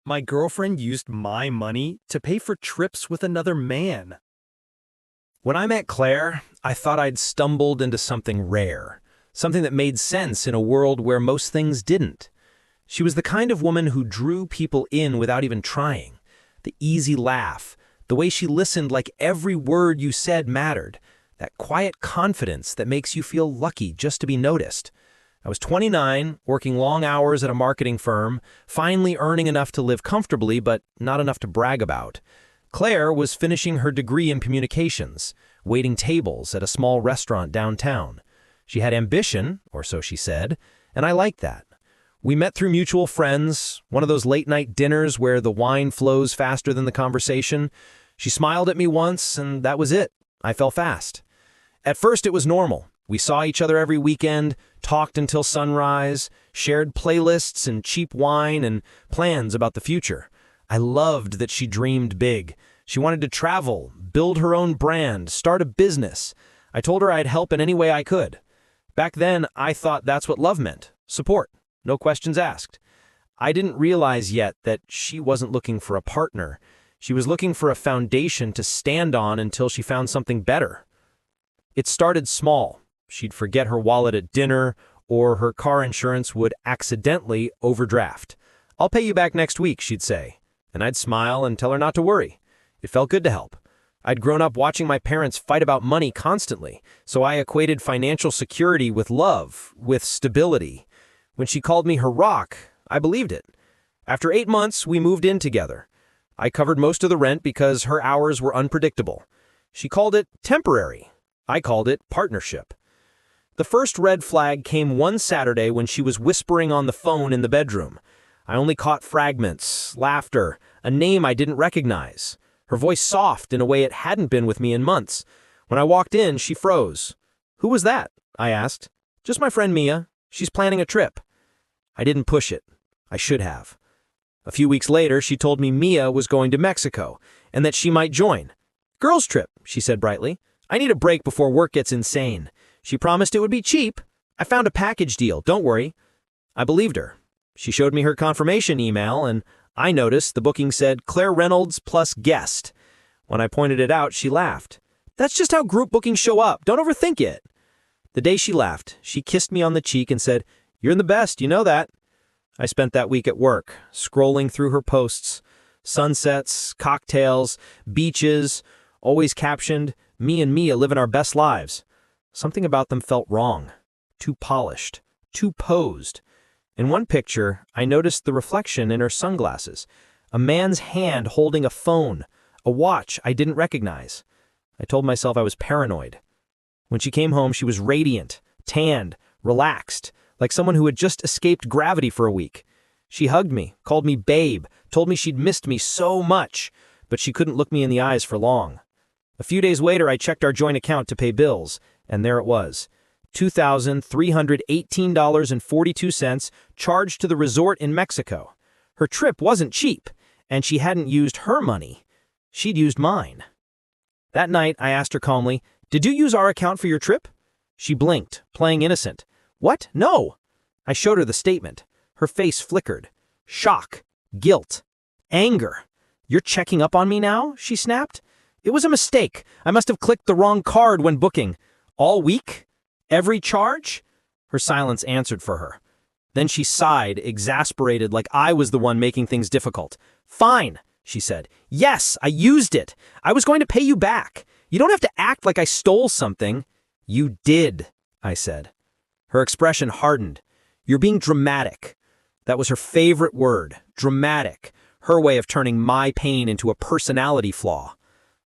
My girlfriend used my money to pay for trips with another man. When I met Claire, I thought I'd stumbled into something rare, something that made sense in a world where most things didn't. She was the kind of woman who drew people in without even trying. The easy laugh, the way she listened like every word you said mattered, that quiet confidence that makes you feel lucky just to be noticed. I was 29, working long hours at a marketing firm, finally earning enough to live comfortably, but not enough to brag about. Claire was finishing her degree in communications, waiting tables at a small restaurant downtown. She had ambition, or so she said, and I liked that. We met through mutual friends, one of those late-night dinners where the wine flows faster than the conversation. She smiled at me once, and that was it. I fell fast. At first, it was normal. We saw each other every weekend, talked until sunrise, shared playlists and cheap wine and plans about the future. I loved that she dreamed big. She wanted to travel, build her own brand, start a business. I told her I'd help in any way I could. Back then, I thought that's what love meant. Support. No questions asked. I didn't realize yet that she wasn't looking for a partner. She was looking for a foundation to stand on until she found something better. It started small. She'd forget her wallet at dinner, or her car insurance would accidentally overdraft. "I'll pay you back next week," she'd say. And I'd smile and tell her not to worry. It felt good to help. I'd grown up watching my parents fight about money constantly, so I equated financial security with love, with stability. When she called me her rock, I believed it. After 8 months, we moved in together. I covered most of the rent because her hours were unpredictable. She called it temporary. I called it partnership. The first red flag came one Saturday when she was whispering on the phone in the bedroom. I only caught fragments, laughter, a name I didn't recognize. Her voice soft in a way it hadn't been with me in months. When I walked in, she froze. "Who was that?" I asked. "Just my friend Mia. She's planning a trip." I didn't push it. I should have. A few weeks later, she told me Mia was going to Mexico and that she might join. "Girls' trip," she said brightly. "I need a break before work gets insane." She promised it would be cheap. "I found a package deal, don't worry." I believed her. She showed me her confirmation email, and I noticed the booking said Claire Reynolds plus guest. When I pointed it out, she laughed. "That's just how group bookings show up. Don't overthink it." The day she left, she kissed me on the cheek and said, "You're the best, you know that." I spent that week at work, scrolling through her posts. Sunsets, cocktails, beaches, always captioned, "Me and Mia living our best lives." Something about them felt wrong. Too polished. Too posed. In one picture, I noticed the reflection in her sunglasses. A man's hand holding a phone. A watch I didn't recognize. I told myself I was paranoid. When she came home, she was radiant, tanned, relaxed, like someone who had just escaped gravity for a week. She hugged me, called me babe, told me she'd missed me so much, but she couldn't look me in the eyes for long. A few days later, I checked our joint account to pay bills, and there it was. $2,318.42 charged to the resort in Mexico. Her trip wasn't cheap, and she hadn't used her money. She'd used mine. That night, I asked her calmly, "Did you use our account for your trip?" She blinked, playing innocent. "What? No." I showed her the statement. Her face flickered. Shock, guilt, anger. "You're checking up on me now?" she snapped. "It was a mistake. I must have clicked the wrong card when booking. All week? Every charge?" Her silence answered for her. Then she sighed, exasperated, like I was the one making things difficult. "Fine," she said. "Yes, I used it. I was going to pay you back. You don't have to act like I stole something." "You did," I said. Her expression hardened. "You're being dramatic." That was her favorite word, dramatic, her way of turning my pain into a personality flaw.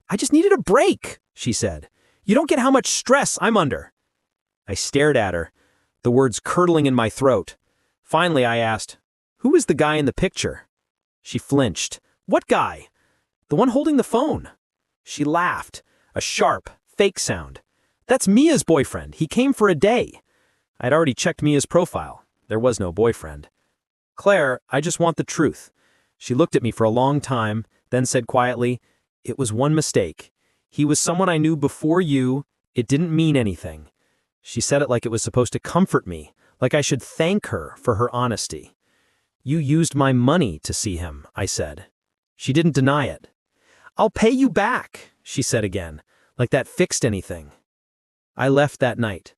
"I just needed a break," she said. "You don't get how much stress I'm under." I stared at her, the words curdling in my throat. Finally, I asked, "Who is the guy in the picture?" She flinched. "What guy?" "The one holding the phone." She laughed, a sharp, fake sound. "That's Mia's boyfriend. He came for a day." I'd already checked Mia's profile. There was no boyfriend. "Claire, I just want the truth." She looked at me for a long time, then said quietly, "It was one mistake. He was someone I knew before you. It didn't mean anything." She said it like it was supposed to comfort me, like I should thank her for her honesty. You used my money to see him, I said. She didn't deny it. I'll pay you back, she said again, like that fixed anything. I left that night.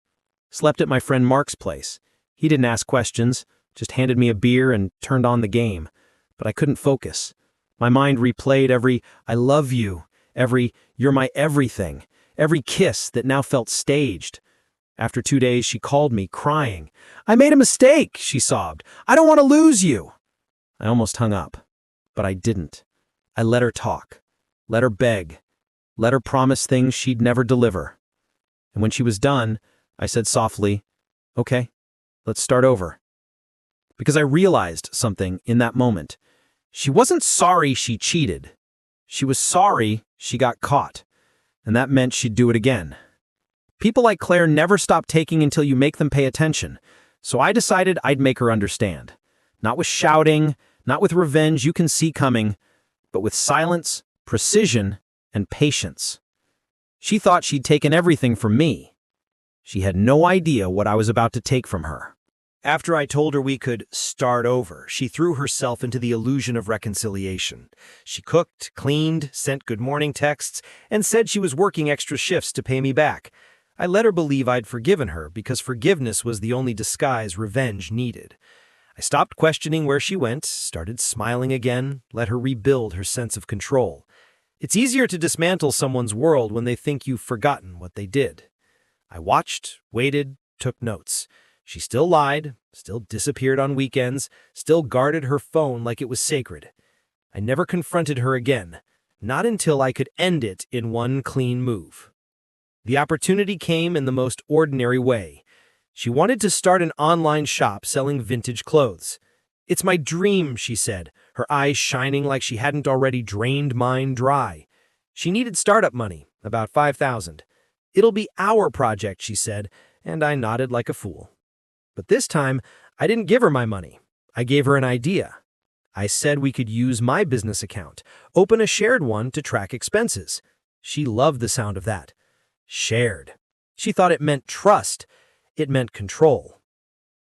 Slept at my friend Mark's place. He didn't ask questions, just handed me a beer and turned on the game. But I couldn't focus. My mind replayed every "I love you," every "you're my everything," every kiss that now felt staged. After 2 days, she called me, crying. "I made a mistake," she sobbed. "I don't want to lose you." I almost hung up, but I didn't. I let her talk, let her beg, let her promise things she'd never deliver. And when she was done, I said softly, "Okay, let's start over." Because I realized something in that moment. She wasn't sorry she cheated. She was sorry she got caught, and that meant she'd do it again. People like Claire never stop taking until you make them pay attention, so I decided I'd make her understand. Not with shouting, not with revenge you can see coming, but with silence, precision, and patience. She thought she'd taken everything from me. She had no idea what I was about to take from her. After I told her we could start over, she threw herself into the illusion of reconciliation. She cooked, cleaned, sent good morning texts, and said she was working extra shifts to pay me back. I let her believe I'd forgiven her because forgiveness was the only disguise revenge needed. I stopped questioning where she went, started smiling again, let her rebuild her sense of control. It's easier to dismantle someone's world when they think you've forgotten what they did. I watched, waited, took notes. She still lied, still disappeared on weekends, still guarded her phone like it was sacred. I never confronted her again, not until I could end it in one clean move. The opportunity came in the most ordinary way. She wanted to start an online shop selling vintage clothes. "It's my dream," she said, her eyes shining like she hadn't already drained mine dry. She needed startup money, about $5,000. "It'll be our project," she said, and I nodded like a fool. But this time, I didn't give her my money. I gave her an idea. I said we could use my business account, open a shared one to track expenses. She loved the sound of that. Shared. She thought it meant trust. It meant control.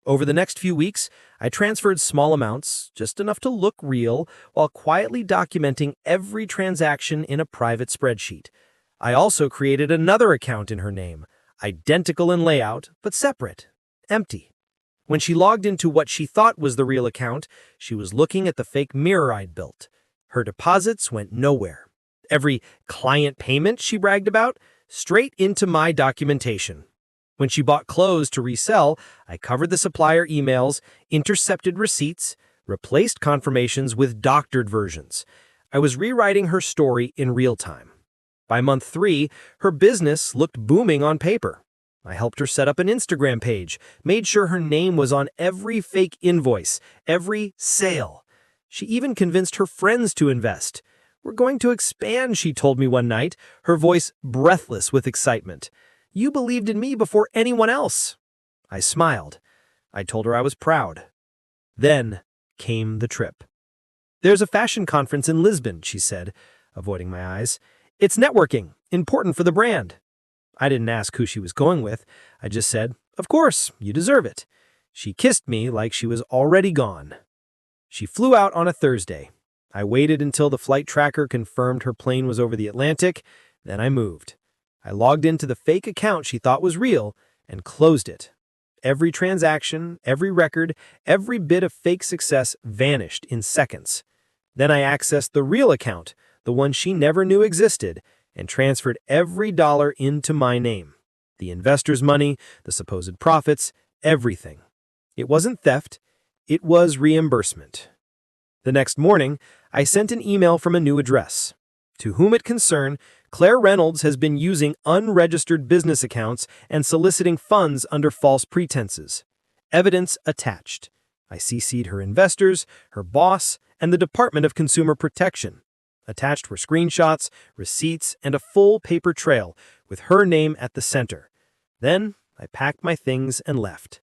Over the next few weeks, I transferred small amounts, just enough to look real, while quietly documenting every transaction in a private spreadsheet. I also created another account in her name, identical in layout, but separate, empty. When she logged into what she thought was the real account, she was looking at the fake mirror I'd built. Her deposits went nowhere. Every client payment she bragged about, straight into my documentation. When she bought clothes to resell, I covered the supplier emails, intercepted receipts, replaced confirmations with doctored versions. I was rewriting her story in real time. By month 3, her business looked booming on paper. I helped her set up an Instagram page, made sure her name was on every fake invoice, every sale. She even convinced her friends to invest. "We're going to expand," she told me one night, her voice breathless with excitement. "You believed in me before anyone else." I smiled. I told her I was proud. Then came the trip. "There's a fashion conference in Lisbon," she said, avoiding my eyes. "It's networking, important for the brand." I didn't ask who she was going with. I just said, "Of course, you deserve it." She kissed me like she was already gone. She flew out on a Thursday. I waited until the flight tracker confirmed her plane was over the Atlantic, then I moved. I logged into the fake account she thought was real and closed it. Every transaction, every record, every bit of fake success vanished in seconds. Then I accessed the real account, the one she never knew existed, and transferred every dollar into my name. The investors' money, the supposed profits, everything. It wasn't theft, it was reimbursement. The next morning, I sent an email from a new address. "To whom it concern, Claire Reynolds has been using unregistered business accounts and soliciting funds under false pretenses. Evidence attached." I CC'd her investors, her boss, and the Department of Consumer Protection. Attached were screenshots, receipts, and a full paper trail with her name at the center. Then I packed my things and left.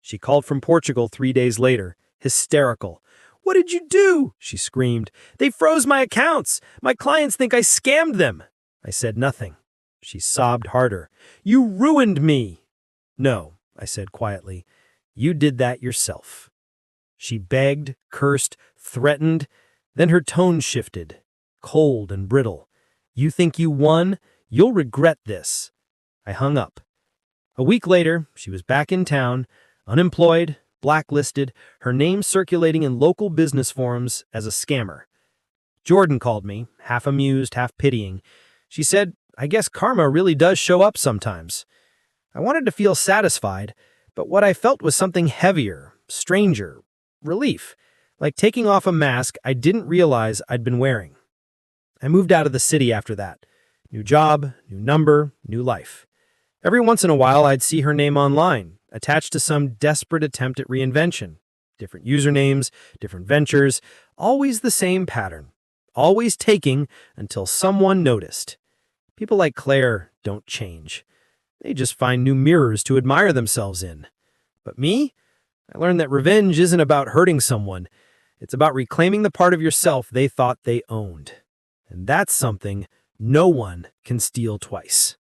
She called from Portugal 3 days later, hysterical. "What did you do?" she screamed. "They froze my accounts. My clients think I scammed them." I said nothing. She sobbed harder. "You ruined me." "No," I said quietly. "You did that yourself." She begged, cursed, threatened, then her tone shifted, cold and brittle. "You think you won? You'll regret this." I hung up. A week later, she was back in town, unemployed, blacklisted, her name circulating in local business forums as a scammer. Jordan called me, half amused, half pitying. She said, "I guess karma really does show up sometimes." I wanted to feel satisfied, but what I felt was something heavier, stranger, relief, like taking off a mask I didn't realize I'd been wearing. I moved out of the city after that. New job, new number, new life. Every once in a while, I'd see her name online, attached to some desperate attempt at reinvention. Different usernames, different ventures, always the same pattern. Always taking until someone noticed. People like Claire don't change. They just find new mirrors to admire themselves in. But me? I learned that revenge isn't about hurting someone. It's about reclaiming the part of yourself they thought they owned. And that's something no one can steal twice.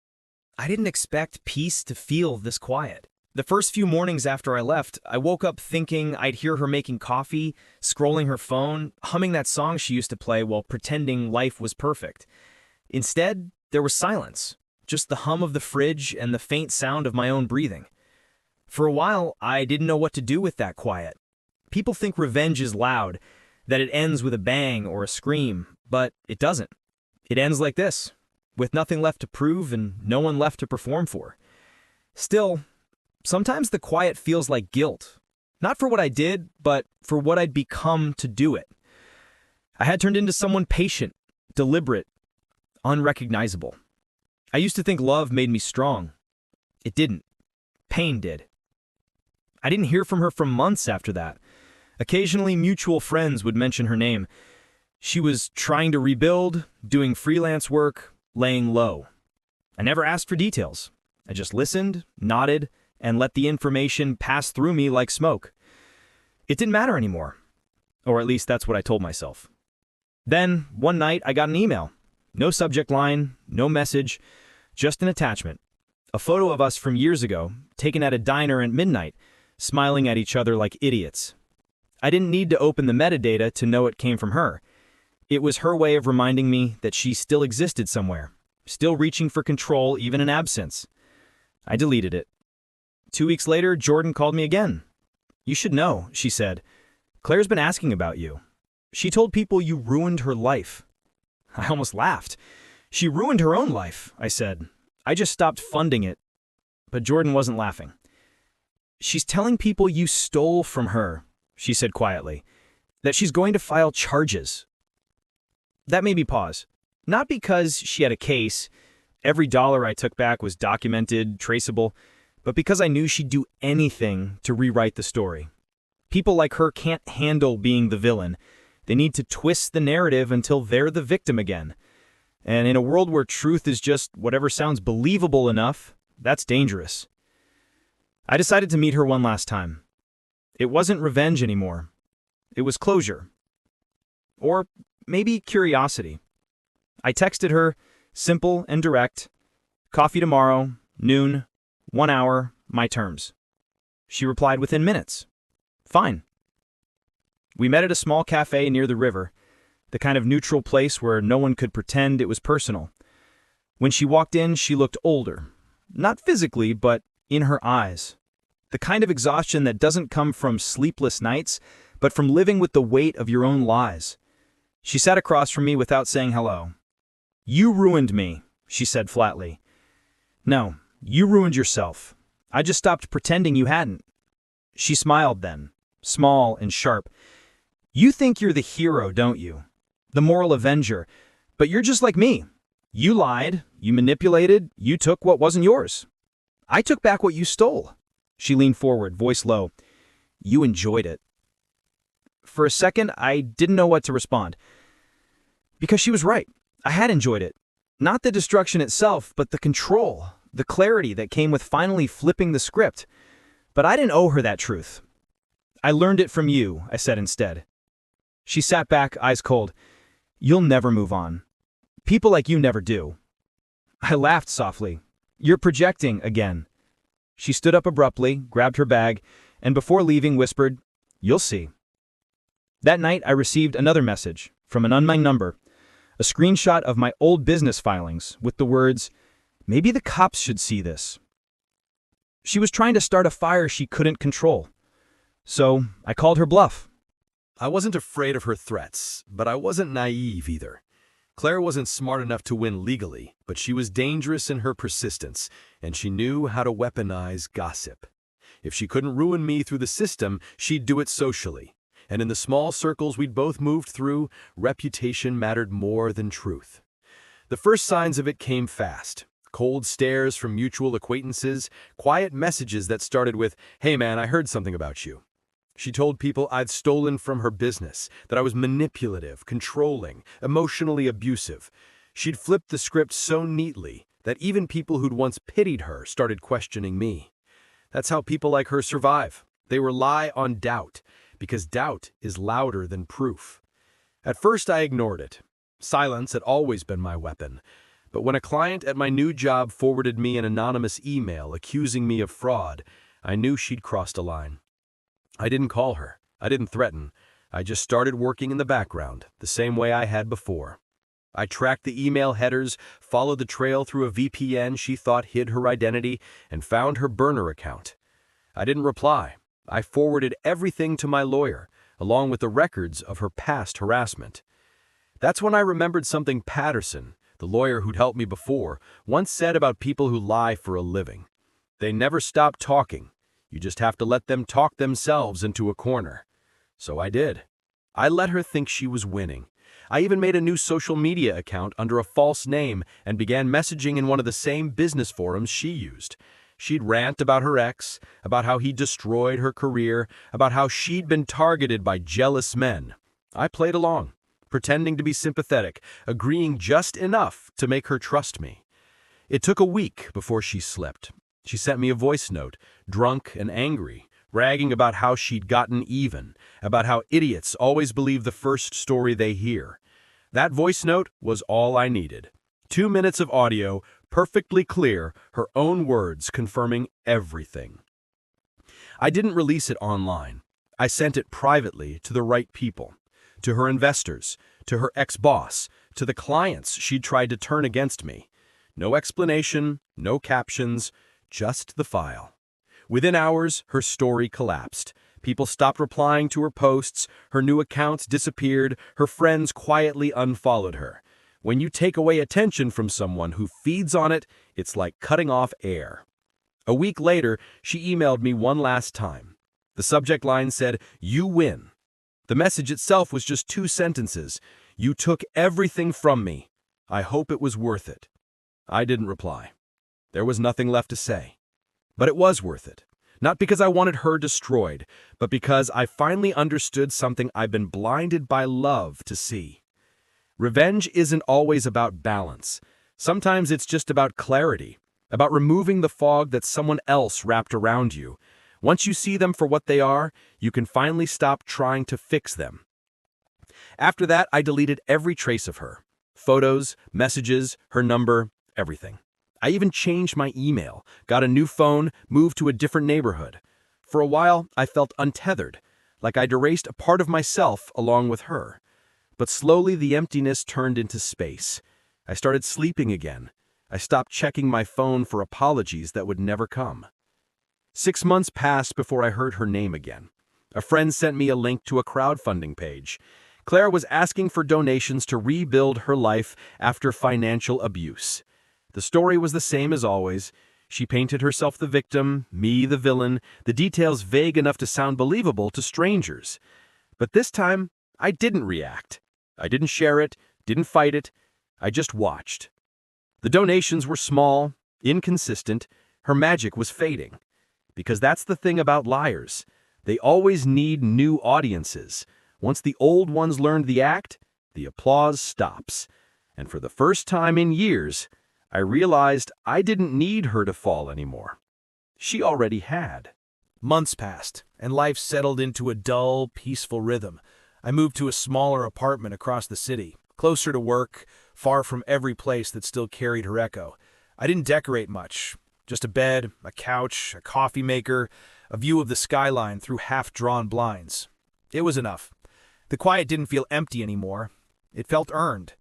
I didn't expect peace to feel this quiet. The first few mornings after I left, I woke up thinking I'd hear her making coffee, scrolling her phone, humming that song she used to play while pretending life was perfect. Instead, there was silence, just the hum of the fridge and the faint sound of my own breathing. For a while, I didn't know what to do with that quiet. People think revenge is loud, that it ends with a bang or a scream, but it doesn't. It ends like this, with nothing left to prove and no one left to perform for. Still, sometimes the quiet feels like guilt. Not for what I did, but for what I'd become to do it. I had turned into someone patient, deliberate, unrecognizable. I used to think love made me strong. It didn't. Pain did. I didn't hear from her for months after that. Occasionally, mutual friends would mention her name. She was trying to rebuild, doing freelance work, laying low. I never asked for details. I just listened, nodded, and let the information pass through me like smoke. It didn't matter anymore. Or at least that's what I told myself. Then, one night, I got an email. No subject line, no message, just an attachment. A photo of us from years ago, taken at a diner at midnight, smiling at each other like idiots. I didn't need to open the metadata to know it came from her. It was her way of reminding me that she still existed somewhere, still reaching for control even in absence. I deleted it. 2 weeks later, Jordan called me again. "You should know," she said. "Claire's been asking about you. She told people you ruined her life." I almost laughed. "She ruined her own life," I said. "I just stopped funding it." But Jordan wasn't laughing. "She's telling people you stole from her," she said quietly, "that she's going to file charges." That made me pause. Not because she had a case. Every dollar I took back was documented, traceable, but because I knew she'd do anything to rewrite the story. People like her can't handle being the villain. They need to twist the narrative until they're the victim again. And in a world where truth is just whatever sounds believable enough, that's dangerous. I decided to meet her one last time. It wasn't revenge anymore. It was closure. Or maybe curiosity. I texted her, simple and direct, "Coffee tomorrow, noon, 1 hour, my terms." She replied within minutes. "Fine." We met at a small cafe near the river, the kind of neutral place where no one could pretend it was personal. When she walked in, she looked older. Not physically, but in her eyes. The kind of exhaustion that doesn't come from sleepless nights, but from living with the weight of your own lies. She sat across from me without saying hello. "You ruined me," she said flatly. "No, you ruined yourself. I just stopped pretending you hadn't." She smiled then, small and sharp. "You think you're the hero, don't you? The moral avenger. But you're just like me. You lied, you manipulated, you took what wasn't yours. I took back what you stole." She leaned forward, voice low. "You enjoyed it." For a second, I didn't know what to respond. Because she was right. I had enjoyed it. Not the destruction itself, but the control, the clarity that came with finally flipping the script. But I didn't owe her that truth. "I learned it from you," I said instead. She sat back, eyes cold. "You'll never move on. People like you never do." I laughed softly. "You're projecting again." She stood up abruptly, grabbed her bag, and before leaving whispered, "You'll see." That night, I received another message from an unnamed number, a screenshot of my old business filings with the words, "Maybe the cops should see this." She was trying to start a fire she couldn't control. So I called her bluff. I wasn't afraid of her threats, but I wasn't naive either. Claire wasn't smart enough to win legally, but she was dangerous in her persistence, and she knew how to weaponize gossip. If she couldn't ruin me through the system, she'd do it socially. And in the small circles we'd both moved through, reputation mattered more than truth. The first signs of it came fast. Cold stares from mutual acquaintances, quiet messages that started with, "Hey man, I heard something about you." She told people I'd stolen from her business, that I was manipulative, controlling, emotionally abusive. She'd flipped the script so neatly that even people who'd once pitied her started questioning me. That's how people like her survive. They rely on doubt, because doubt is louder than proof. At first I ignored it. Silence had always been my weapon. But when a client at my new job forwarded me an anonymous email accusing me of fraud, I knew she'd crossed a line. I didn't call her. I didn't threaten. I just started working in the background, the same way I had before. I tracked the email headers, followed the trail through a VPN she thought hid her identity, and found her burner account. I didn't reply. I forwarded everything to my lawyer, along with the records of her past harassment. That's when I remembered something Patterson, the lawyer who'd helped me before, once said about people who lie for a living. They never stop talking. You just have to let them talk themselves into a corner. So I did. I let her think she was winning. I even made a new social media account under a false name and began messaging in one of the same business forums she used. She'd rant about her ex, about how he destroyed her career, about how she'd been targeted by jealous men. I played along, pretending to be sympathetic, agreeing just enough to make her trust me. It took a week before she slipped. She sent me a voice note, drunk and angry, bragging about how she'd gotten even, about how idiots always believe the first story they hear. That voice note was all I needed. 2 minutes of audio, perfectly clear, her own words confirming everything. I didn't release it online. I sent it privately to the right people, to her investors, to her ex-boss, to the clients she'd tried to turn against me. No explanation, no captions, just the file. Within hours, her story collapsed. People stopped replying to her posts, her new accounts disappeared, her friends quietly unfollowed her. When you take away attention from someone who feeds on it, it's like cutting off air. A week later, she emailed me one last time. The subject line said, "You win." The message itself was just 2 sentences. "You took everything from me. I hope it was worth it." I didn't reply. There was nothing left to say. But it was worth it. Not because I wanted her destroyed, but because I finally understood something I've been blinded by love to see. Revenge isn't always about balance. Sometimes it's just about clarity, about removing the fog that someone else wrapped around you. Once you see them for what they are, you can finally stop trying to fix them. After that, I deleted every trace of her. Photos, messages, her number, everything. I even changed my email, got a new phone, moved to a different neighborhood. For a while, I felt untethered, like I'd erased a part of myself along with her. But slowly the emptiness turned into space. I started sleeping again. I stopped checking my phone for apologies that would never come. 6 months passed before I heard her name again. A friend sent me a link to a crowdfunding page. Claire was asking for donations to rebuild her life after financial abuse. The story was the same as always. She painted herself the victim, me the villain, the details vague enough to sound believable to strangers. But this time, I didn't react. I didn't share it, didn't fight it. I just watched. The donations were small, inconsistent. Her magic was fading. Because that's the thing about liars. They always need new audiences. Once the old ones learned the act, the applause stops. And for the first time in years, I realized I didn't need her to fall anymore. She already had. Months passed, and life settled into a dull, peaceful rhythm. I moved to a smaller apartment across the city, closer to work, far from every place that still carried her echo. I didn't decorate much. Just a bed, a couch, a coffee maker, a view of the skyline through half-drawn blinds. It was enough. The quiet didn't feel empty anymore. It felt earned.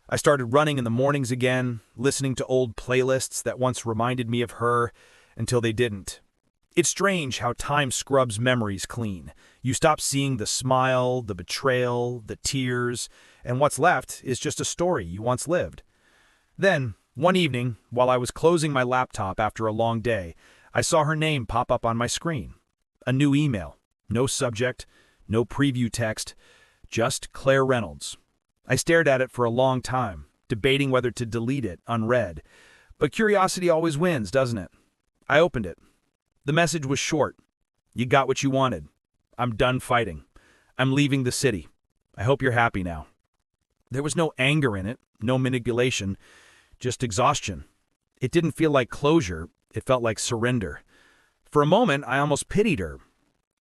I started running in the mornings again, listening to old playlists that once reminded me of her until they didn't. It's strange how time scrubs memories clean. You stop seeing the smile, the betrayal, the tears, and what's left is just a story you once lived. Then, one evening, while I was closing my laptop after a long day, I saw her name pop up on my screen. A new email. No subject, no preview text, just Claire Reynolds. I stared at it for a long time, debating whether to delete it unread. But curiosity always wins, doesn't it? I opened it. The message was short. You got what you wanted. I'm done fighting. I'm leaving the city. I hope you're happy now. There was no anger in it, no manipulation, just exhaustion. It didn't feel like closure, it felt like surrender. For a moment, I almost pitied her.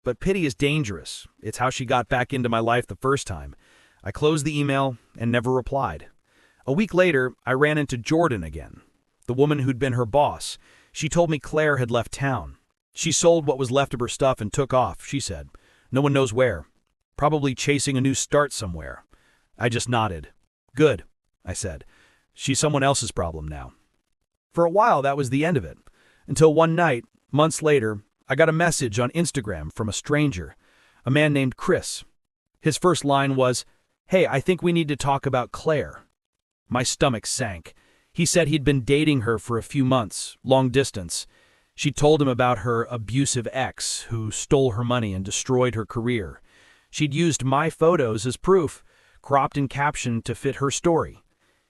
But pity is dangerous. It's how she got back into my life the first time. I closed the email and never replied. A week later, I ran into Jordan again, the woman who'd been her boss. She told me Claire had left town. She sold what was left of her stuff and took off, she said. No one knows where. Probably chasing a new start somewhere. I just nodded. Good, I said. She's someone else's problem now. For a while, that was the end of it. Until one night, months later, I got a message on Instagram from a stranger, a man named Chris. His first line was, "Hey, I think we need to talk about Claire." My stomach sank. He said he'd been dating her for a few months, long distance. She told him about her abusive ex who stole her money and destroyed her career. She'd used my photos as proof, cropped and captioned to fit her story.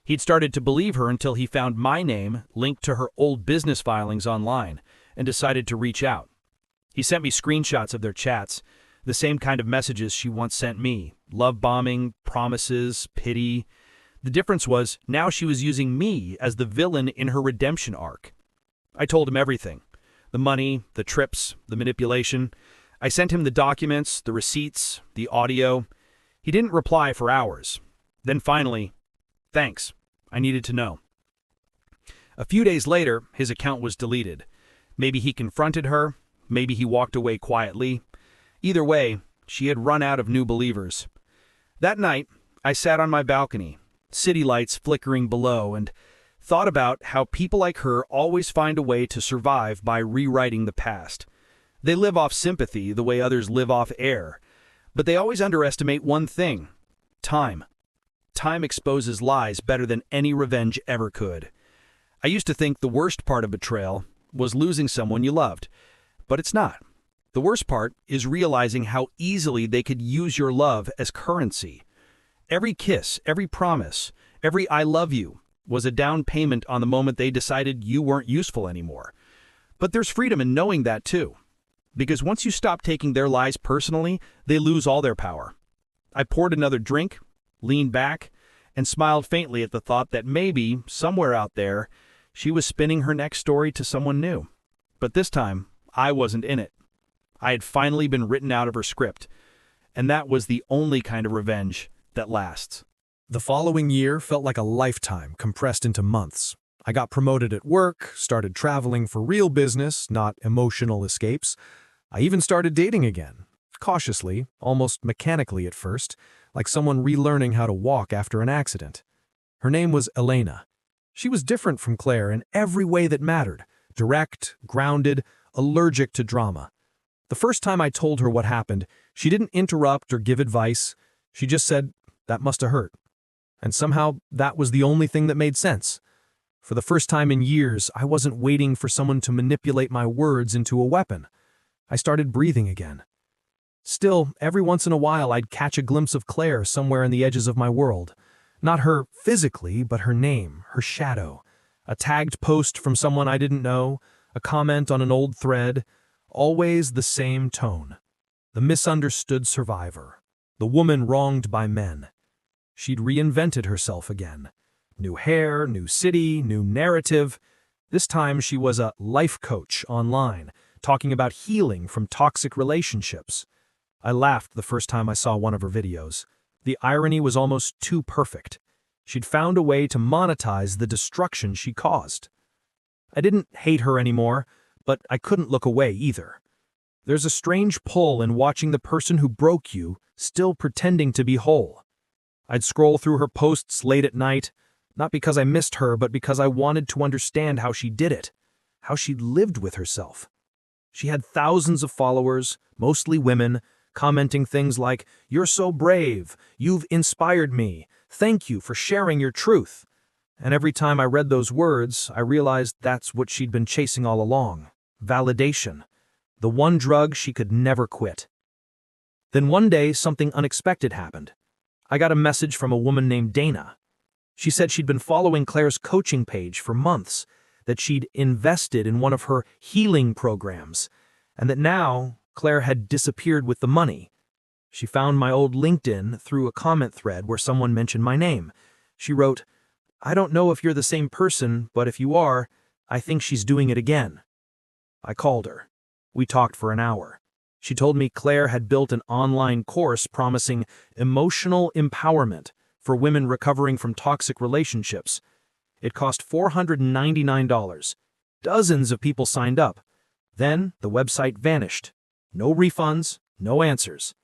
He'd started to believe her until he found my name linked to her old business filings online and decided to reach out. He sent me screenshots of their chats, the same kind of messages she once sent me, love bombing, promises, pity. The difference was now she was using me as the villain in her redemption arc. I told him everything. The money, the trips, the manipulation. I sent him the documents, the receipts, the audio. He didn't reply for hours. Then finally, thanks. I needed to know. A few days later, his account was deleted. Maybe he confronted her. Maybe he walked away quietly. Either way, she had run out of new believers. That night, I sat on my balcony, city lights flickering below, and thought about how people like her always find a way to survive by rewriting the past. They live off sympathy the way others live off air, but they always underestimate one thing: time. Time exposes lies better than any revenge ever could. I used to think the worst part of betrayal was losing someone you loved, but it's not. The worst part is realizing how easily they could use your love as currency. Every kiss, every promise, every "I love you" was a down payment on the moment they decided you weren't useful anymore. But there's freedom in knowing that too. Because once you stop taking their lies personally, they lose all their power. I poured another drink, leaned back, and smiled faintly at the thought that maybe, somewhere out there, she was spinning her next story to someone new. But this time, I wasn't in it. I had finally been written out of her script, and that was the only kind of revenge that lasts. The following year felt like a lifetime compressed into months. I got promoted at work, started traveling for real business, not emotional escapes. I even started dating again, cautiously, almost mechanically at first, like someone relearning how to walk after an accident. Her name was Elena. She was different from Claire in every way that mattered: direct, grounded, allergic to drama. The first time I told her what happened, she didn't interrupt or give advice. She just said, "That must have hurt." And somehow, that was the only thing that made sense. For the first time in years, I wasn't waiting for someone to manipulate my words into a weapon. I started breathing again. Still, every once in a while, I'd catch a glimpse of Claire somewhere in the edges of my world. Not her physically, but her name, her shadow. A tagged post from someone I didn't know, a comment on an old thread, always the same tone. The misunderstood survivor. The woman wronged by men. She'd reinvented herself again. New hair, new city, new narrative. This time she was a life coach online, talking about healing from toxic relationships. I laughed the first time I saw one of her videos. The irony was almost too perfect. She'd found a way to monetize the destruction she caused. I didn't hate her anymore, but I couldn't look away either. There's a strange pull in watching the person who broke you still pretending to be whole. I'd scroll through her posts late at night, not because I missed her, but because I wanted to understand how she did it, how she lived with herself. She had thousands of followers, mostly women, commenting things like, "You're so brave, you've inspired me, thank you for sharing your truth." And every time I read those words, I realized that's what she'd been chasing all along: validation, the one drug she could never quit. Then one day, something unexpected happened. I got a message from a woman named Dana. She said she'd been following Claire's coaching page for months, that she'd invested in one of her healing programs, and that now Claire had disappeared with the money. She found my old LinkedIn through a comment thread where someone mentioned my name. She wrote, "I don't know if you're the same person, but if you are, I think she's doing it again." I called her. We talked for an hour. She told me Claire had built an online course promising emotional empowerment for women recovering from toxic relationships. It cost $499. Dozens of people signed up. Then the website vanished. No refunds, no answers.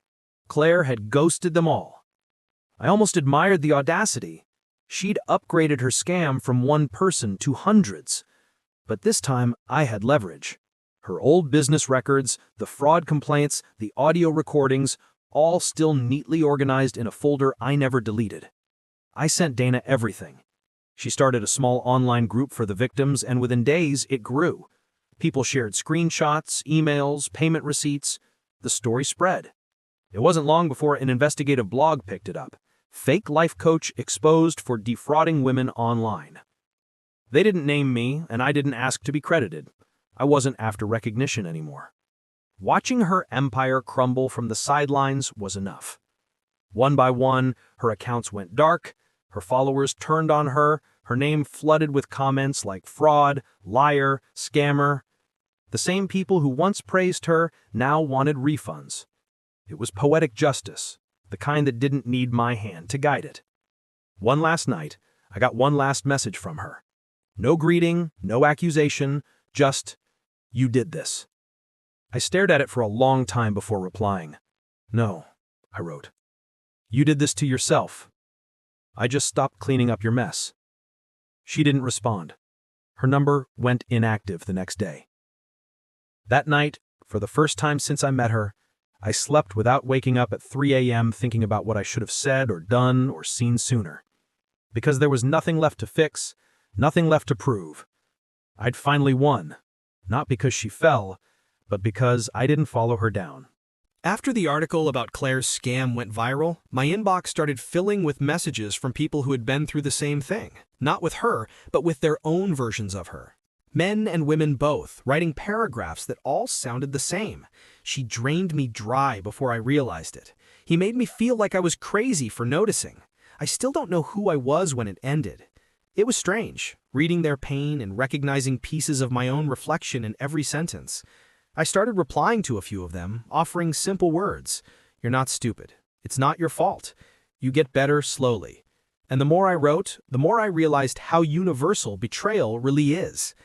Claire had ghosted them all. I almost admired the audacity. She'd upgraded her scam from one person to hundreds. But this time, I had leverage. Her old business records, the fraud complaints, the audio recordings, all still neatly organized in a folder I never deleted. I sent Dana everything. She started a small online group for the victims, and within days, it grew. People shared screenshots, emails, payment receipts. The story spread. It wasn't long before an investigative blog picked it up. Fake life coach exposed for defrauding women online. They didn't name me, and I didn't ask to be credited. I wasn't after recognition anymore. Watching her empire crumble from the sidelines was enough. One by one, her accounts went dark, her followers turned on her, her name flooded with comments like fraud, liar, scammer. The same people who once praised her now wanted refunds. It was poetic justice, the kind that didn't need my hand to guide it. One last night, I got one last message from her. No greeting, no accusation, just, "You did this." I stared at it for a long time before replying. "No," I wrote. "You did this to yourself. I just stopped cleaning up your mess." She didn't respond. Her number went inactive the next day. That night, for the first time since I met her, I slept without waking up at 3 a.m. thinking about what I should have said or done or seen sooner. Because there was nothing left to fix, nothing left to prove. I'd finally won, not because she fell, but because I didn't follow her down. After the article about Claire's scam went viral, my inbox started filling with messages from people who had been through the same thing. Not with her, but with their own versions of her. Men and women both, writing paragraphs that all sounded the same. She drained me dry before I realized it. He made me feel like I was crazy for noticing. I still don't know who I was when it ended. It was strange, reading their pain and recognizing pieces of my own reflection in every sentence. I started replying to a few of them, offering simple words. "You're not stupid. It's not your fault. You get better slowly." And the more I wrote, the more I realized how universal betrayal really is.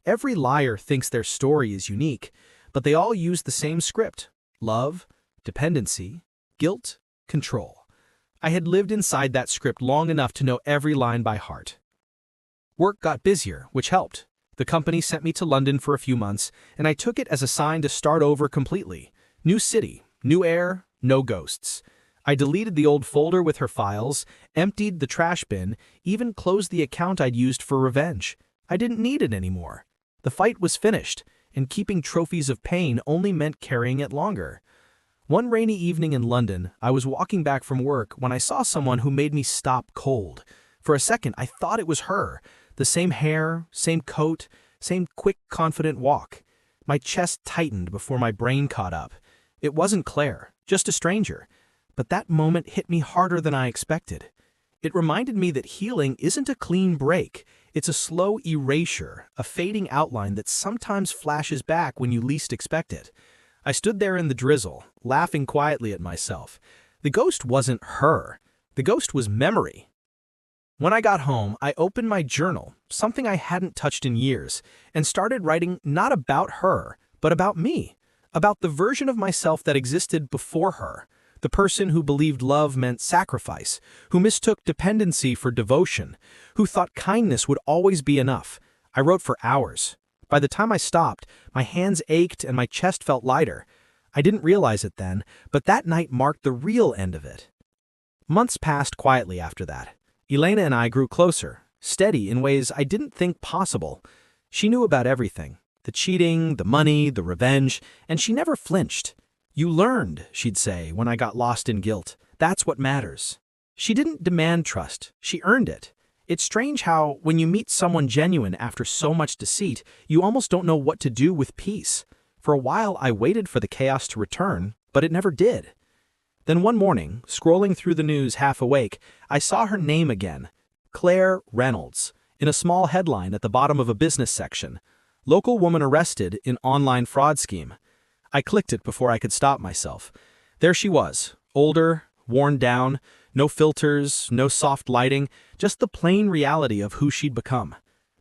Every liar thinks their story is unique, but they all use the same script: love, dependency, guilt, control. I had lived inside that script long enough to know every line by heart. Work got busier, which helped. The company sent me to London for a few months, and I took it as a sign to start over completely. New city, new air, no ghosts. I deleted the old folder with her files, emptied the trash bin, even closed the account I'd used for revenge. I didn't need it anymore. The fight was finished, and keeping trophies of pain only meant carrying it longer. One rainy evening in London, I was walking back from work when I saw someone who made me stop cold. For a second, I thought it was her. The same hair, same coat, same quick, confident walk. My chest tightened before my brain caught up. It wasn't Claire, just a stranger. But that moment hit me harder than I expected. It reminded me that healing isn't a clean break. It's a slow erasure, a fading outline that sometimes flashes back when you least expect it. I stood there in the drizzle, laughing quietly at myself. The ghost wasn't her. The ghost was memory. When I got home, I opened my journal, something I hadn't touched in years, and started writing not about her, but about me. about the version of myself that existed before her, the person who believed love meant sacrifice, who mistook dependency for devotion, who thought kindness would always be enough. I wrote for hours. By the time I stopped, my hands ached and my chest felt lighter. I didn't realize it then, but that night marked the real end of it. Months passed quietly after that. Elena and I grew closer, steady in ways I didn't think possible. She knew about everything, the cheating, the money, the revenge, and she never flinched. "You learned," she'd say when I got lost in guilt. "That's what matters." She didn't demand trust, she earned it. It's strange how, when you meet someone genuine after so much deceit, you almost don't know what to do with peace. For a while, I waited for the chaos to return, but it never did. Then one morning, scrolling through the news half awake, I saw her name again, Claire Reynolds, in a small headline at the bottom of a business section. "Local woman arrested in online fraud scheme." I clicked it before I could stop myself. There she was, older, worn down, no filters, no soft lighting, just the plain reality of who she'd become.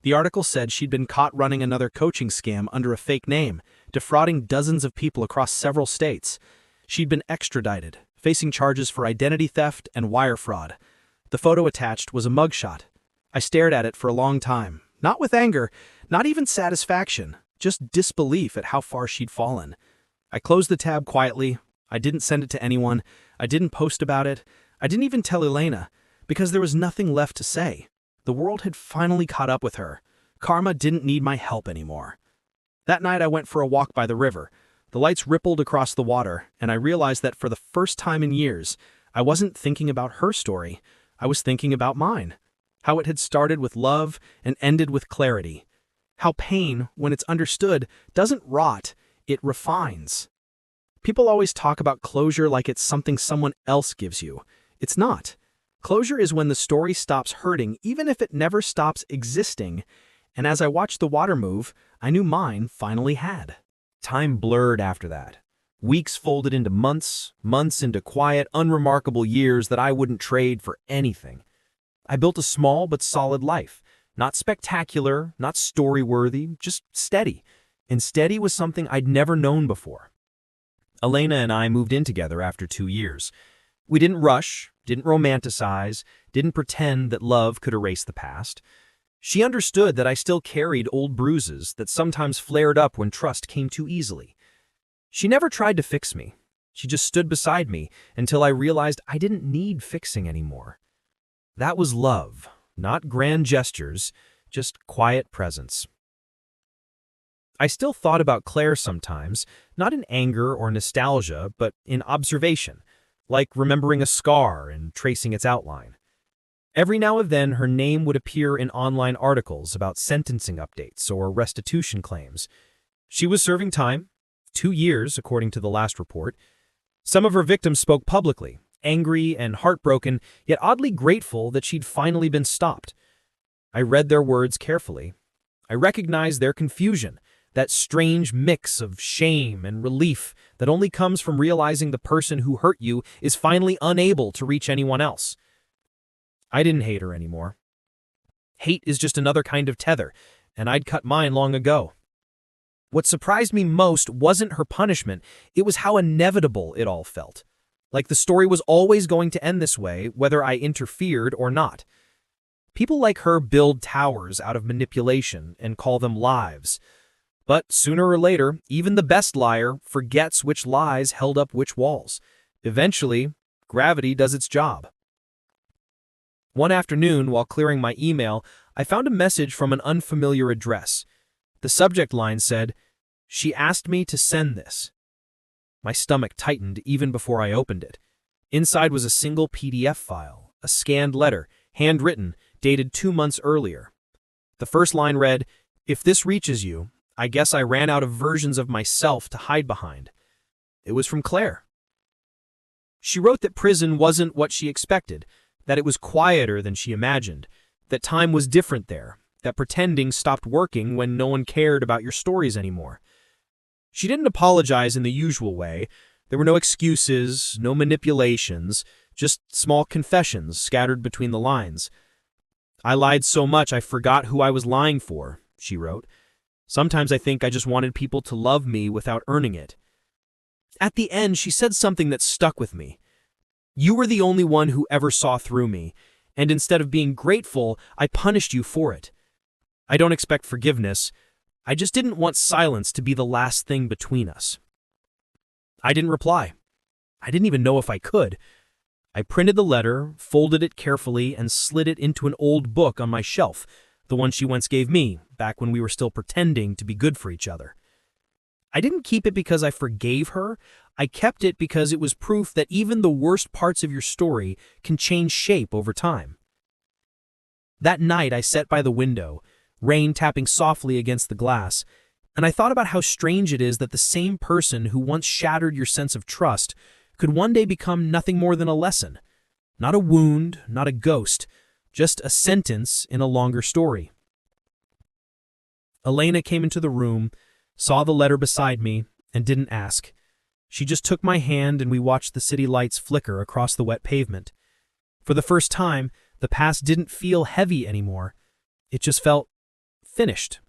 The article said she'd been caught running another coaching scam under a fake name, defrauding dozens of people across several states. She'd been extradited, facing charges for identity theft and wire fraud. The photo attached was a mugshot. I stared at it for a long time, not with anger, not even satisfaction, just disbelief at how far she'd fallen. I closed the tab quietly. I didn't send it to anyone. I didn't post about it. I didn't even tell Elena, because there was nothing left to say. The world had finally caught up with her. Karma didn't need my help anymore. That night I went for a walk by the river. The lights rippled across the water, and I realized that for the first time in years, I wasn't thinking about her story. I was thinking about mine. How it had started with love and ended with clarity. How pain, when it's understood, doesn't rot, it refines. People always talk about closure like it's something someone else gives you. It's not. Closure is when the story stops hurting, even if it never stops existing. And as I watched the water move, I knew mine finally had. Time blurred after that. Weeks folded into months, months into quiet, unremarkable years that I wouldn't trade for anything. I built a small but solid life. Not spectacular, not story-worthy, just steady. And steady was something I'd never known before. Elena and I moved in together after 2 years. We didn't rush, didn't romanticize, didn't pretend that love could erase the past. She understood that I still carried old bruises that sometimes flared up when trust came too easily. She never tried to fix me. She just stood beside me until I realized I didn't need fixing anymore. That was love, not grand gestures, just quiet presence. I still thought about Claire sometimes, not in anger or nostalgia, but in observation, like remembering a scar and tracing its outline. Every now and then, her name would appear in online articles about sentencing updates or restitution claims. She was serving time, 2 years, according to the last report. Some of her victims spoke publicly, angry and heartbroken, yet oddly grateful that she'd finally been stopped. I read their words carefully. I recognized their confusion, that strange mix of shame and relief that only comes from realizing the person who hurt you is finally unable to reach anyone else. I didn't hate her anymore. Hate is just another kind of tether, and I'd cut mine long ago. What surprised me most wasn't her punishment, it was how inevitable it all felt. Like the story was always going to end this way, whether I interfered or not. People like her build towers out of manipulation and call them lives. But sooner or later, even the best liar forgets which lies held up which walls. Eventually, gravity does its job. One afternoon, while clearing my email, I found a message from an unfamiliar address. The subject line said, "She asked me to send this." My stomach tightened even before I opened it. Inside was a single PDF file, a scanned letter, handwritten, dated 2 months earlier. The first line read, "If this reaches you, I guess I ran out of versions of myself to hide behind." It was from Claire. She wrote that prison wasn't what she expected, that it was quieter than she imagined, that time was different there, that pretending stopped working when no one cared about your stories anymore. She didn't apologize in the usual way. There were no excuses, no manipulations, just small confessions scattered between the lines. "I lied so much I forgot who I was lying for," she wrote. "Sometimes I think I just wanted people to love me without earning it. At the end, she said something that stuck with me. You were the only one who ever saw through me, and instead of being grateful, I punished you for it. I don't expect forgiveness. I just didn't want silence to be the last thing between us. I didn't reply. I didn't even know if I could. I printed the letter, folded it carefully, and slid it into an old book on my shelf, the one she once gave me, back when we were still pretending to be good for each other. I didn't keep it because I forgave her. I kept it because it was proof that even the worst parts of your story can change shape over time. That night, I sat by the window, rain tapping softly against the glass, and I thought about how strange it is that the same person who once shattered your sense of trust could one day become nothing more than a lesson. Not a wound, not a ghost, just a sentence in a longer story. Elena came into the room, saw the letter beside me, and didn't ask. She just took my hand and we watched the city lights flicker across the wet pavement. For the first time, the past didn't feel heavy anymore. It just felt finished.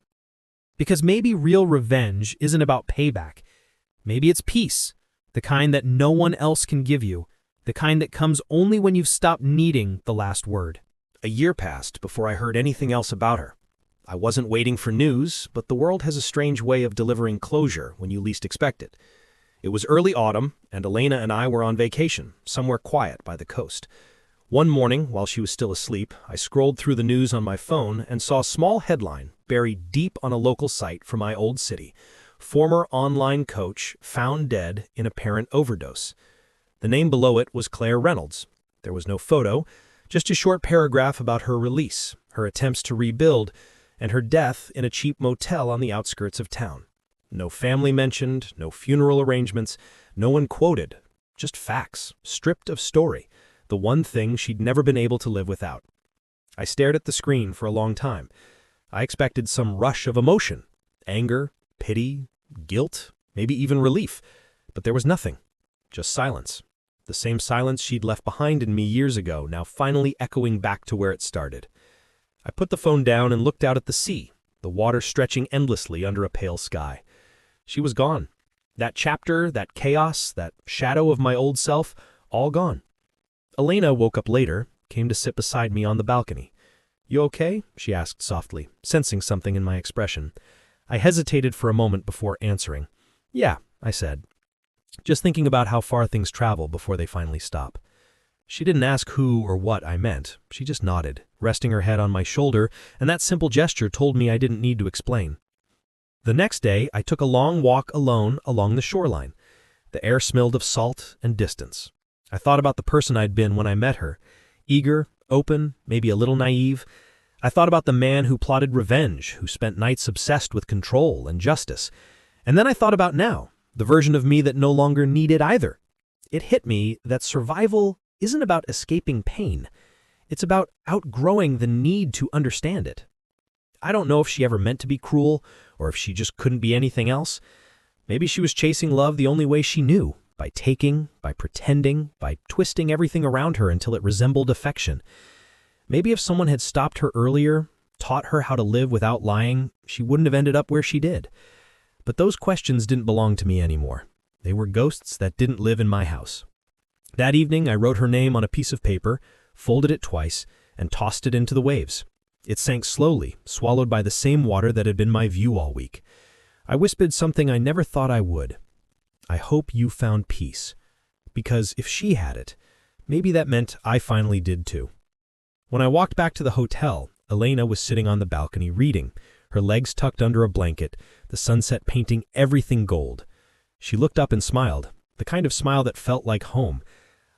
Because maybe real revenge isn't about payback. Maybe it's peace, the kind that no one else can give you, the kind that comes only when you've stopped needing the last word. A year passed before I heard anything else about her. I wasn't waiting for news, but the world has a strange way of delivering closure when you least expect it. It was early autumn, and Elena and I were on vacation, somewhere quiet by the coast. One morning, while she was still asleep, I scrolled through the news on my phone and saw a small headline buried deep on a local site for my old city. Former online coach found dead in apparent overdose. The name below it was Claire Reynolds. There was no photo, just a short paragraph about her release, her attempts to rebuild, and her death in a cheap motel on the outskirts of town. No family mentioned, no funeral arrangements, no one quoted, just facts, stripped of story, the one thing she'd never been able to live without. I stared at the screen for a long time. I expected some rush of emotion, anger, pity, guilt, maybe even relief, but there was nothing, just silence. The same silence she'd left behind in me years ago, now finally echoing back to where it started. I put the phone down and looked out at the sea, the water stretching endlessly under a pale sky. She was gone. That chapter, that chaos, that shadow of my old self, all gone. Elena woke up later, came to sit beside me on the balcony. "You okay?" she asked softly, sensing something in my expression. I hesitated for a moment before answering. "Yeah," I said, just thinking about how far things travel before they finally stop. She didn't ask who or what I meant. She just nodded, resting her head on my shoulder, and that simple gesture told me I didn't need to explain. The next day, I took a long walk alone along the shoreline. The air smelled of salt and distance. I thought about the person I'd been when I met her. Eager, open, maybe a little naive. I thought about the man who plotted revenge, who spent nights obsessed with control and justice. And then I thought about now, the version of me that no longer needed either. It hit me that survival isn't about escaping pain. It's about outgrowing the need to understand it. I don't know if she ever meant to be cruel, or if she just couldn't be anything else. Maybe she was chasing love the only way she knew, by taking, by pretending, by twisting everything around her until it resembled affection. Maybe if someone had stopped her earlier, taught her how to live without lying, she wouldn't have ended up where she did. But those questions didn't belong to me anymore. They were ghosts that didn't live in my house. That evening, I wrote her name on a piece of paper, folded it twice, and tossed it into the waves. It sank slowly, swallowed by the same water that had been my view all week. I whispered something I never thought I would. I hope you found peace. Because if she had it, maybe that meant I finally did too. When I walked back to the hotel, Elena was sitting on the balcony reading, her legs tucked under a blanket, the sunset painting everything gold. She looked up and smiled, the kind of smile that felt like home.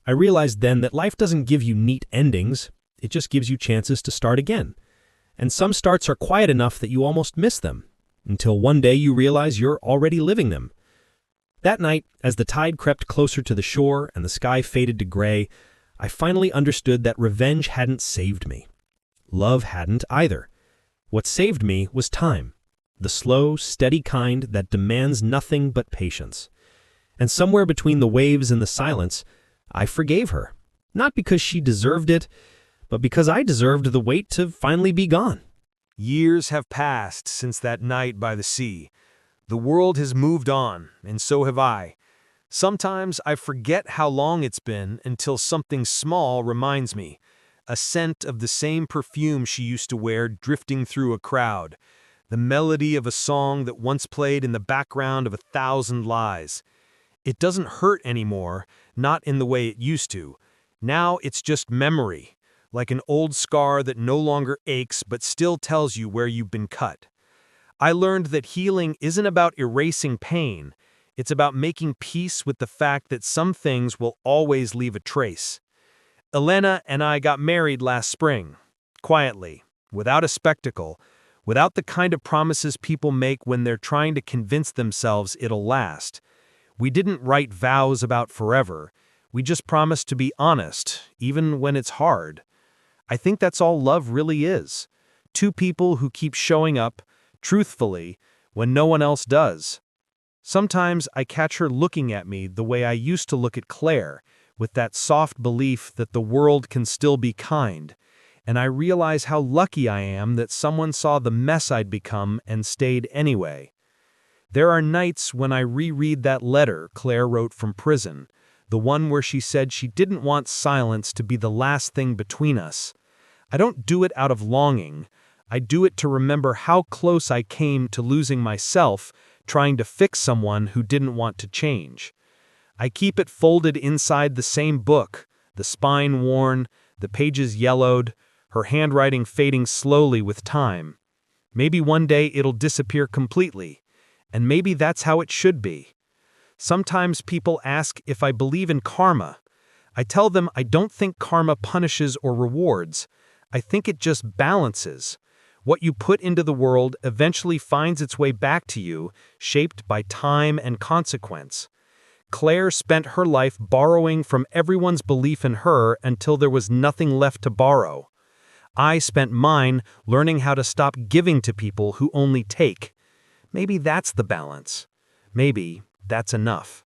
I realized then that life doesn't give you neat endings, it just gives you chances to start again. And some starts are quiet enough that you almost miss them, until one day you realize you're already living them. That night, as the tide crept closer to the shore and the sky faded to gray, I finally understood that revenge hadn't saved me. Love hadn't either. What saved me was time, the slow, steady kind that demands nothing but patience. And somewhere between the waves and the silence, I forgave her, not because she deserved it, but because I deserved the weight to finally be gone. Years have passed since that night by the sea. The world has moved on, and so have I. Sometimes I forget how long it's been until something small reminds me. A scent of the same perfume she used to wear drifting through a crowd. The melody of a song that once played in the background of 1,000 lies. It doesn't hurt anymore, not in the way it used to. Now it's just memory, like an old scar that no longer aches but still tells you where you've been cut. I learned that healing isn't about erasing pain. It's about making peace with the fact that some things will always leave a trace. Elena and I got married last spring, quietly, without a spectacle, without the kind of promises people make when they're trying to convince themselves it'll last. We didn't write vows about forever. We just promised to be honest, even when it's hard. I think that's all love really is. Two people who keep showing up, truthfully, when no one else does. Sometimes I catch her looking at me the way I used to look at Claire, with that soft belief that the world can still be kind, and I realize how lucky I am that someone saw the mess I'd become and stayed anyway. There are nights when I reread that letter Claire wrote from prison, the one where she said she didn't want silence to be the last thing between us. I don't do it out of longing. I do it to remember how close I came to losing myself trying to fix someone who didn't want to change. I keep it folded inside the same book, the spine worn, the pages yellowed, her handwriting fading slowly with time. Maybe one day it'll disappear completely, and maybe that's how it should be. Sometimes people ask if I believe in karma. I tell them I don't think karma punishes or rewards. I think it just balances. What you put into the world eventually finds its way back to you, shaped by time and consequence. Claire spent her life borrowing from everyone's belief in her until there was nothing left to borrow. I spent mine learning how to stop giving to people who only take. Maybe that's the balance. Maybe that's enough.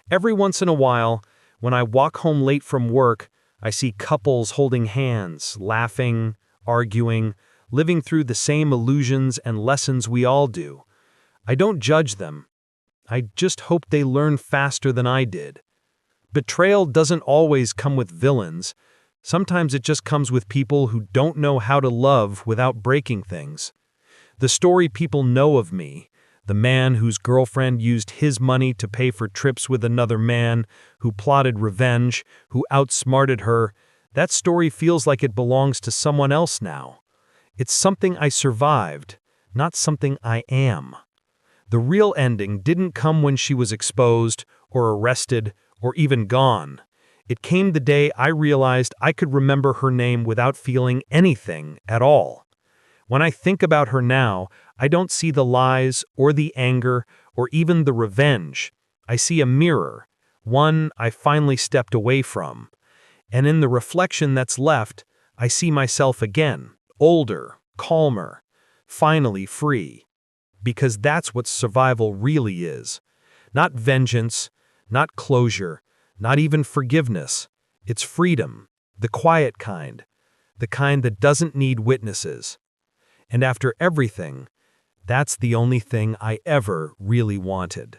Every once in a while, when I walk home late from work, I see couples holding hands, laughing, arguing, living through the same illusions and lessons we all do. I don't judge them. I just hope they learn faster than I did. Betrayal doesn't always come with villains. Sometimes it just comes with people who don't know how to love without breaking things. The story people know of me, the man whose girlfriend used his money to pay for trips with another man, who plotted revenge, who outsmarted her, that story feels like it belongs to someone else now. It's something I survived, not something I am. The real ending didn't come when she was exposed, or arrested, or even gone. It came the day I realized I could remember her name without feeling anything at all. When I think about her now, I don't see the lies, or the anger, or even the revenge. I see a mirror, one I finally stepped away from. And in the reflection that's left, I see myself again. Older, calmer, finally free. Because that's what survival really is. Not vengeance, not closure, not even forgiveness. It's freedom, the quiet kind, the kind that doesn't need witnesses. And after everything, that's the only thing I ever really wanted.